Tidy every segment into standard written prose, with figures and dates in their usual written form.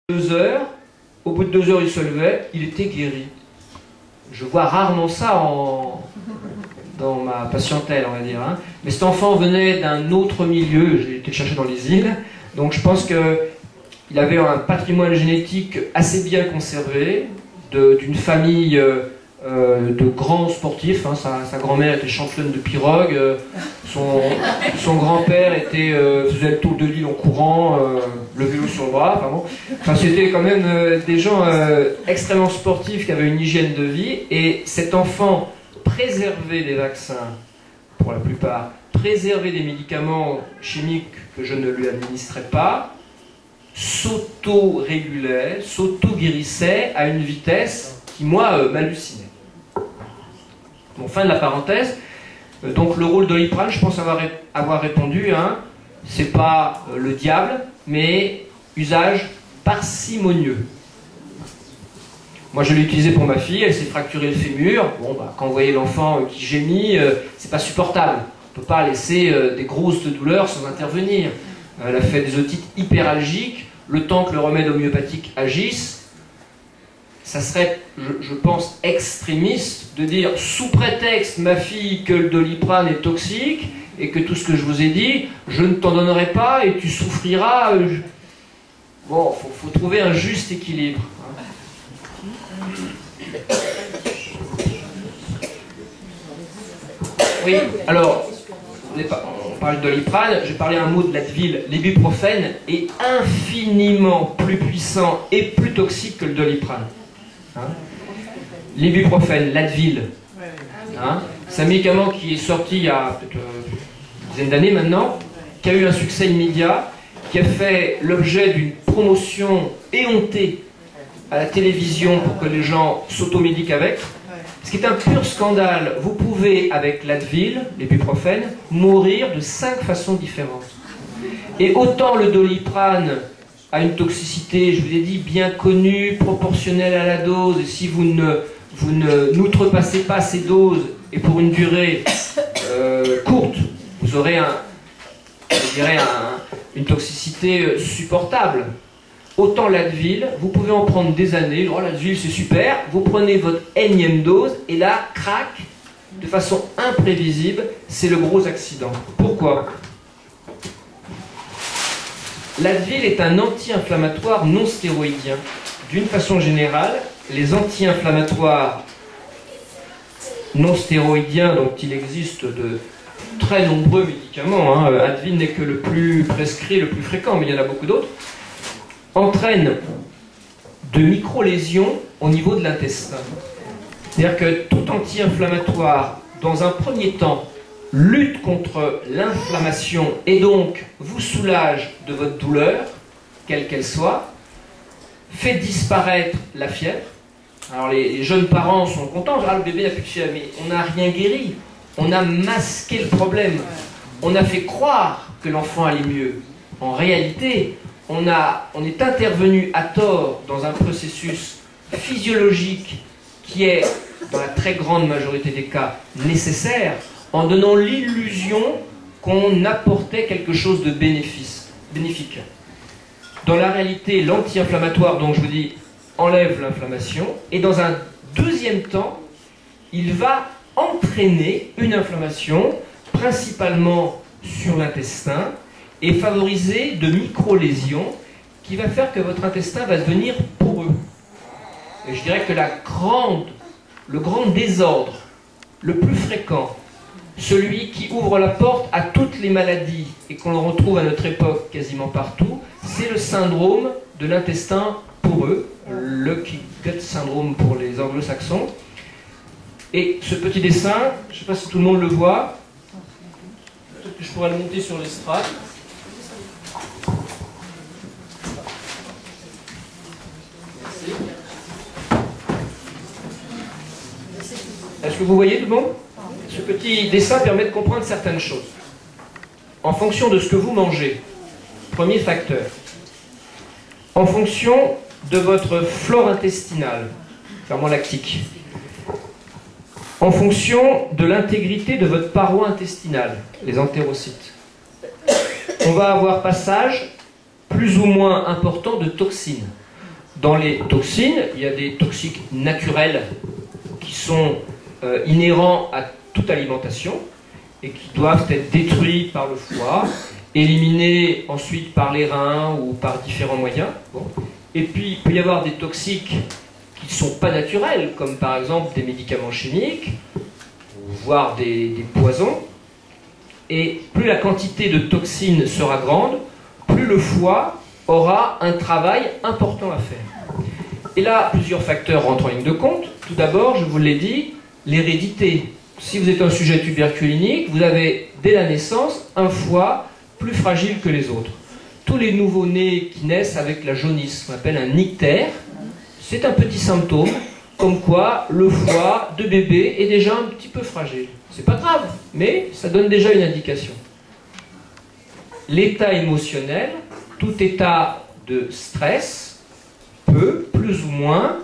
2 heures, au bout de 2 heures il se levait, il était guéri. Je vois rarement ça dans ma patientèle, on va dire. Hein. Mais cet enfant venait d'un autre milieu, j'ai été le chercher dans les îles, donc je pense qu'il avait un patrimoine génétique assez bien conservé, d'une famille de grands sportifs. Hein. Sa grand-mère était championne de pirogue, son grand-père faisait le tour de l'île en courant, le vélo sur le bras. Enfin, bon. Enfin, c'était quand même des gens extrêmement sportifs qui avaient une hygiène de vie. Et cet enfant préservait des vaccins, pour la plupart, préservait des médicaments chimiques que je ne lui administrais pas, s'auto-régulait, s'auto-guérissait à une vitesse qui, moi, m'hallucinait. Bon, fin de la parenthèse. Donc le rôle Doliprane, je pense avoir répondu, hein, c'est pas le diable, mais usage parcimonieux. Moi je l'ai utilisé pour ma fille, elle s'est fracturé le fémur. Bon, bah, quand vous voyez l'enfant qui gémit, c'est pas supportable. On peut pas laisser des grosses douleurs sans intervenir. Elle a fait des otites hyperalgiques, le temps que le remède homéopathique agisse. Ça serait, je pense, extrémiste de dire, sous prétexte, ma fille, que le Doliprane est toxique, et que tout ce que je vous ai dit, je ne t'en donnerai pas, et tu souffriras. Bon, faut trouver un juste équilibre. Oui, alors, on parle de Doliprane, j'ai parlé un mot de l'Advil. L'ibuprofène est infiniment plus puissant et plus toxique que le Doliprane. Hein, l'ibuprofène, l'Advil, hein, c'est un médicament qui est sorti il y a peut-être une dizaine d'années maintenant, qui a eu un succès immédiat, qui a fait l'objet d'une promotion éhontée à la télévision pour que les gens s'automédiquent avec, ce qui est un pur scandale. Vous pouvez, avec l'Advil, l'ibuprofène, mourir de 5 façons différentes. Et autant le Doliprane a une toxicité, je vous ai dit, bien connue, proportionnelle à la dose, et si vous n'outrepassez pas ces doses, et pour une durée courte, vous aurez une toxicité supportable. Autant l'Advil, vous pouvez en prendre des années, oh, l'Advil c'est super, vous prenez votre énième dose, et là, crac, de façon imprévisible, c'est le gros accident. Pourquoi ? L'Advil est un anti-inflammatoire non stéroïdien. D'une façon générale, les anti-inflammatoires non stéroïdiens, dont il existe de très nombreux médicaments, hein, Advil n'est que le plus prescrit, le plus fréquent, mais il y en a beaucoup d'autres, entraînent de micro-lésions au niveau de l'intestin. C'est-à-dire que tout anti-inflammatoire, dans un premier temps, lutte contre l'inflammation et donc vous soulage de votre douleur, quelle qu'elle soit, fait disparaître la fièvre. Alors les jeunes parents sont contents, ah, le bébé n'a plus de fièvre, mais on n'a rien guéri, on a masqué le problème, on a fait croire que l'enfant allait mieux. En réalité, on est intervenu à tort dans un processus physiologique qui est, dans la très grande majorité des cas, nécessaire, en donnant l'illusion qu'on apportait quelque chose de bénéfique. Dans la réalité, l'anti-inflammatoire, donc je vous dis, enlève l'inflammation, et dans un deuxième temps, il va entraîner une inflammation, principalement sur l'intestin, et favoriser de micro-lésions, qui va faire que votre intestin va devenir poreux. Et je dirais que le grand désordre, le plus fréquent, celui qui ouvre la porte à toutes les maladies et qu'on retrouve à notre époque quasiment partout, c'est le syndrome de l'intestin poreux, le leaky gut syndrome pour les anglo-saxons. Et ce petit dessin, je ne sais pas si tout le monde le voit, peut-être que je pourrais le monter sur l'estrade. Merci. Est-ce que vous voyez tout le monde ? Ce petit dessin permet de comprendre certaines choses. En fonction de ce que vous mangez, premier facteur, en fonction de votre flore intestinale, ferment lactique, en fonction de l'intégrité de votre paroi intestinale, les entérocytes, on va avoir passage plus ou moins important de toxines. Dans les toxines, il y a des toxiques naturels qui sont inhérents à toute alimentation et qui doivent être détruits par le foie, éliminés ensuite par les reins ou par différents moyens. Bon. Et puis, il peut y avoir des toxiques qui ne sont pas naturels, comme par exemple des médicaments chimiques, voire des poisons. Et plus la quantité de toxines sera grande, plus le foie aura un travail important à faire. Et là, plusieurs facteurs rentrent en ligne de compte. Tout d'abord, je vous l'ai dit, l'hérédité. Si vous êtes un sujet tuberculinique, vous avez dès la naissance un foie plus fragile que les autres. Tous les nouveau-nés qui naissent avec la jaunisse, qu'on appelle un ictère, c'est un petit symptôme, comme quoi le foie de bébé est déjà un petit peu fragile. C'est pas grave, mais ça donne déjà une indication. L'état émotionnel, tout état de stress peut, plus ou moins,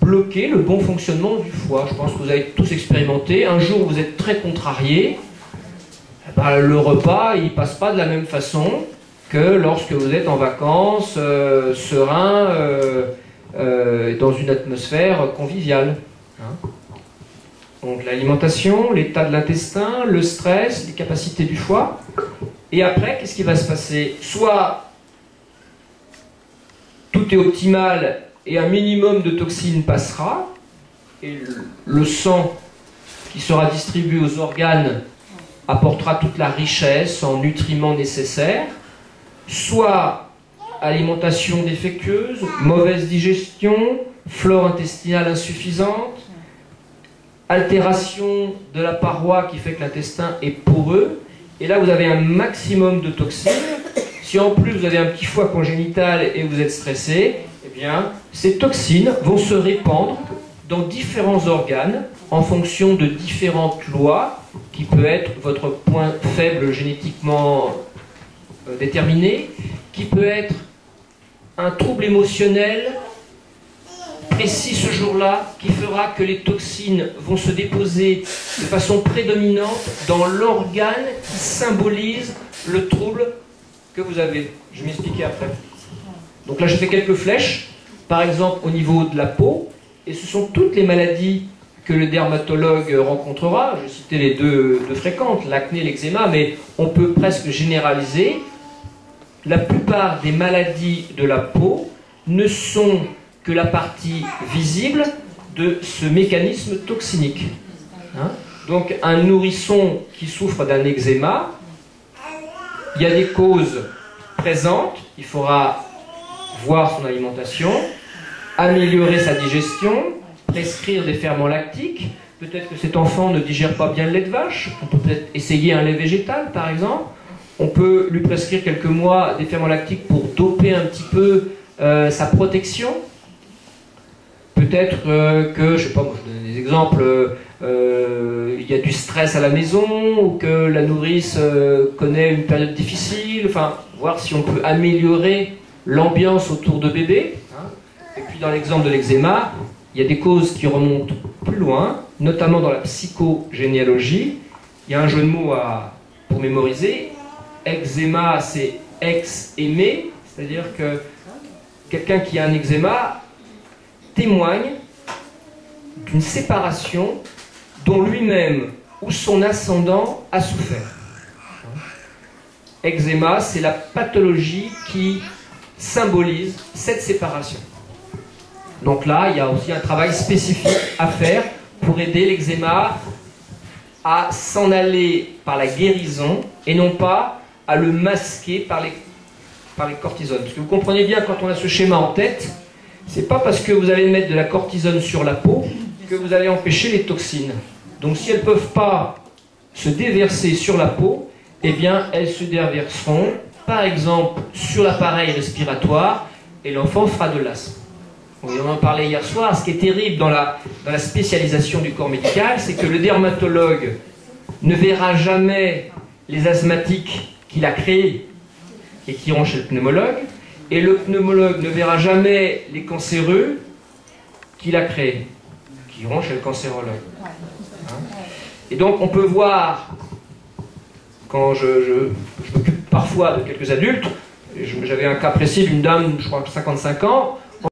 bloquer le bon fonctionnement du foie. Je pense que vous avez tous expérimenté. Un jour, vous êtes très contrarié, le repas, il ne passe pas de la même façon que lorsque vous êtes en vacances, serein, dans une atmosphère conviviale. Hein. Donc l'alimentation, l'état de l'intestin, le stress, les capacités du foie. Et après, qu'est-ce qui va se passer? Soit tout est optimal et un minimum de toxines passera, et le sang qui sera distribué aux organes apportera toute la richesse en nutriments nécessaires, soit alimentation défectueuse, mauvaise digestion, flore intestinale insuffisante, altération de la paroi qui fait que l'intestin est poreux, et là vous avez un maximum de toxines. Si en plus vous avez un petit foie congénital et vous êtes stressé, eh bien ces toxines vont se répandre dans différents organes en fonction de différentes lois qui peut être votre point faible génétiquement déterminé, qui peut être un trouble émotionnel précis ce jour-là qui fera que les toxines vont se déposer de façon prédominante dans l'organe qui symbolise le trouble que vous avez. Je vais m'expliquer après. Donc là, je fais quelques flèches, par exemple au niveau de la peau, et ce sont toutes les maladies que le dermatologue rencontrera. Je citais les deux fréquentes, l'acné, l'eczéma, mais on peut presque généraliser. La plupart des maladies de la peau ne sont que la partie visible de ce mécanisme toxinique. Hein? Donc un nourrisson qui souffre d'un eczéma, il y a des causes présentes, il faudra voir son alimentation, améliorer sa digestion, prescrire des ferments lactiques, peut-être que cet enfant ne digère pas bien le lait de vache, on peut peut-être essayer un lait végétal par exemple, on peut lui prescrire quelques mois des ferments lactiques pour doper un petit peu sa protection. Peut-être que, je sais pas, moi je donne des exemples, il y a du stress à la maison, ou que la nourrice connaît une période difficile, enfin, voir si on peut améliorer l'ambiance autour de bébé. Hein. Et puis dans l'exemple de l'eczéma, il y a des causes qui remontent plus loin, notamment dans la psychogénéalogie. Il y a un jeu de mots pour mémoriser. Eczéma, c'est ex-aimé, c'est-à-dire que quelqu'un qui a un eczéma témoigne d'une séparation dont lui-même ou son ascendant a souffert. Eczéma, c'est la pathologie qui symbolise cette séparation. Donc là, il y a aussi un travail spécifique à faire pour aider l'eczéma à s'en aller par la guérison et non pas à le masquer par les cortisones. Parce que vous comprenez bien, quand on a ce schéma en tête, c'est pas parce que vous allez mettre de la cortisone sur la peau que vous allez empêcher les toxines. Donc si elles ne peuvent pas se déverser sur la peau, eh bien elles se déverseront, par exemple, sur l'appareil respiratoire, et l'enfant fera de l'asthme. On en parlait hier soir. Ce qui est terrible dans la spécialisation du corps médical, c'est que le dermatologue ne verra jamais les asthmatiques qu'il a créés et qui iront chez le pneumologue, et le pneumologue ne verra jamais les cancéreux qu'il a créés, qui iront chez le cancérologue. Hein? Et donc on peut voir, quand je m'occupe parfois de quelques adultes, j'avais un cas précis d'une dame, je crois 55 ans,